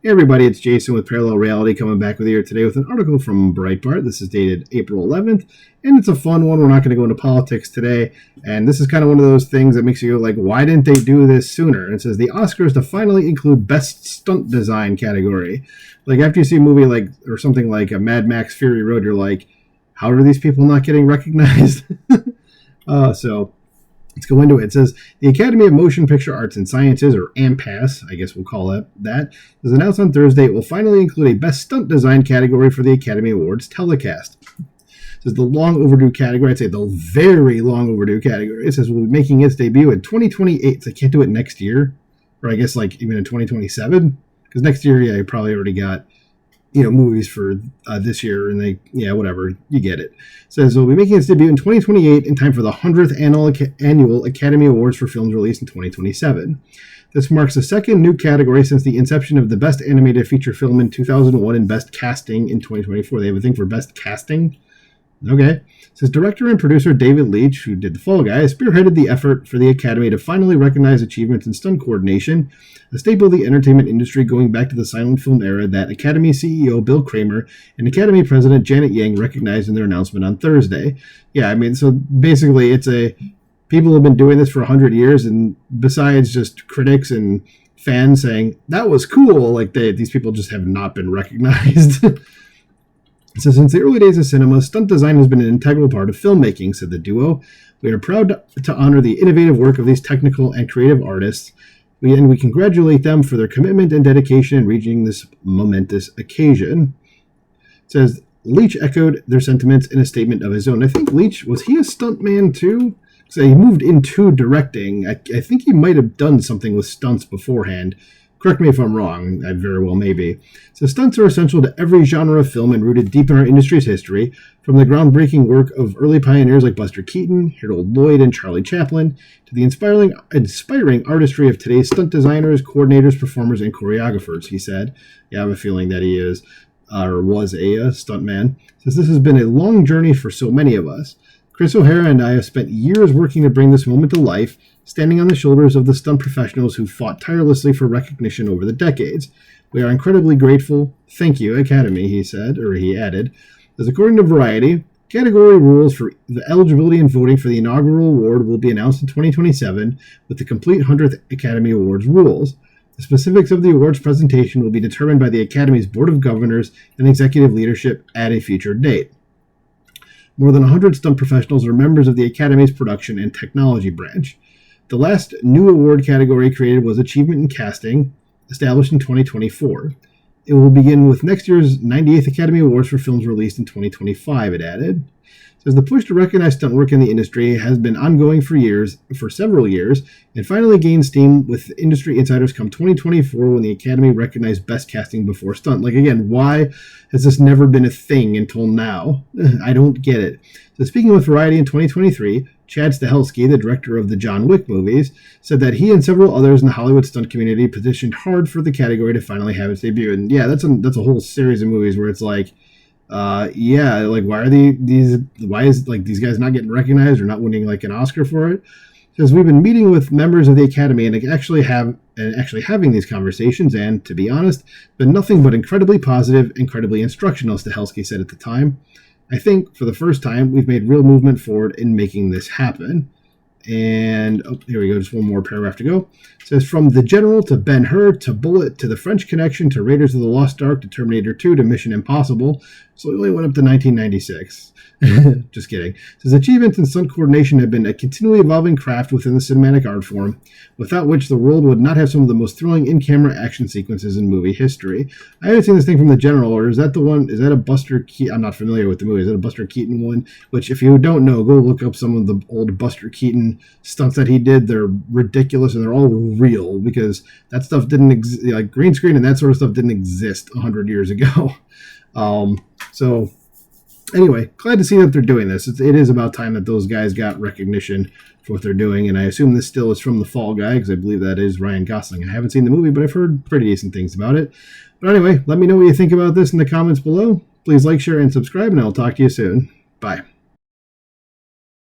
Hey everybody, it's Jason with Parallel Reality coming back with you here today with an article from Breitbart. This is dated April 11th, and it's a fun one. We're not going to go into politics today, and this is kind of one of those things that makes you go like, why didn't they do this sooner? And it says the Oscars to finally include Best Stunt Design category. Like after you see a movie like or something like a Mad Max Fury Road, you're like, how are these people not getting recognized? So let's go into it. It says the Academy of Motion Picture Arts and Sciences, or AMPAS, I guess we'll call it that, was announced on Thursday it will finally include a Best Stunt Design category for the Academy Awards telecast. It says the long overdue category, I'd say the very long overdue category. It says we'll be making its debut in 2028, so they can't do it next year, or I guess like even in 2027, because next year, yeah, you probably already got movies for this year, and whatever, you get it. It says we'll be making its debut in 2028 in time for the 100th annual Academy Awards for films released in 2027. This marks the second new category since the inception of the Best Animated Feature Film in 2001 and Best Casting in 2024. They have a thing for Best Casting? Okay. It says director and producer David Leitch, who did The Fall Guy, spearheaded the effort for the Academy to finally recognize achievements in stunt coordination, a staple of the entertainment industry going back to the silent film era that Academy CEO Bill Kramer and Academy President Janet Yang recognized in their announcement on Thursday. Yeah, I mean, so basically people have been doing this for 100 years, and besides just critics and fans saying, that was cool, like these people just have not been recognized. So since the early days of cinema, stunt design has been an integral part of filmmaking, said the duo. We are proud to honor the innovative work of these technical and creative artists, and we congratulate them for their commitment and dedication in reaching this momentous occasion. It says Leitch echoed their sentiments in a statement of his own. I think Leitch, was he a stuntman too? So he moved into directing. I think he might have done something with stunts beforehand. Correct me if I'm wrong, I very well may be. So stunts are essential to every genre of film and rooted deep in our industry's history, from the groundbreaking work of early pioneers like Buster Keaton, Harold Lloyd, and Charlie Chaplin, to the inspiring artistry of today's stunt designers, coordinators, performers, and choreographers, he said. Yeah, I have a feeling that he is, or was a stuntman. Says this has been a long journey for so many of us. Chris O'Hara and I have spent years working to bring this moment to life, standing on the shoulders of the stunt professionals who fought tirelessly for recognition over the decades. We are incredibly grateful. Thank you, Academy, he said, or he added. As according to Variety, category rules for the eligibility and voting for the inaugural award will be announced in 2027 with the complete 100th Academy Awards rules. The specifics of the awards presentation will be determined by the Academy's Board of Governors and executive leadership at a future date. More than 100 stunt professionals are members of the Academy's production and technology branch. The last new award category created was Achievement in Casting, established in 2024. It will begin with next year's 98th Academy Awards for films released in 2025, it added. It says the push to recognize stunt work in the industry has been ongoing for several years, and finally gained steam with industry insiders come 2024 when the Academy recognized best casting before stunt. Like, again, why has this never been a thing until now? I don't get it. So speaking with Variety in 2023, Chad Stahelski, the director of the John Wick movies, said that he and several others in the Hollywood stunt community petitioned hard for the category to finally have its debut. And yeah, that's a whole series of movies where it's like, like why are these guys not getting recognized or not winning like an Oscar for it? Because we've been meeting with members of the Academy and actually having these conversations, and to be honest, been nothing but incredibly positive, incredibly instructional, Stahelski said at the time. I think for the first time we've made real movement forward in making this happen. And here we go, just one more paragraph to go. It says, from The General to Ben-Hur to Bullet to The French Connection to Raiders of the Lost Ark to Terminator 2 to Mission Impossible. So it only went up to 1996. Just kidding. It says achievements in stunt coordination have been a continually evolving craft within the cinematic art form, without which the world would not have some of the most thrilling in-camera action sequences in movie history. I haven't seen this thing from The General, or is that the one? Is that a Buster Keaton? I'm not familiar with the movie. Is that a Buster Keaton one? Which, if you don't know, go look up some of the old Buster Keaton stunts that he did. They're ridiculous and they're all real, because that stuff didn't exist. Like green screen and that sort of stuff didn't exist 100 years ago. So anyway, glad to see that they're doing this. It is about time that those guys got recognition for what they're doing, and I assume this still is from The Fall Guy, because I believe that is Ryan Gosling. I haven't seen the movie, but I've heard pretty decent things about it. But anyway, let me know what you think about this in the comments below. Please like, share, and subscribe, and I'll talk to you soon. Bye.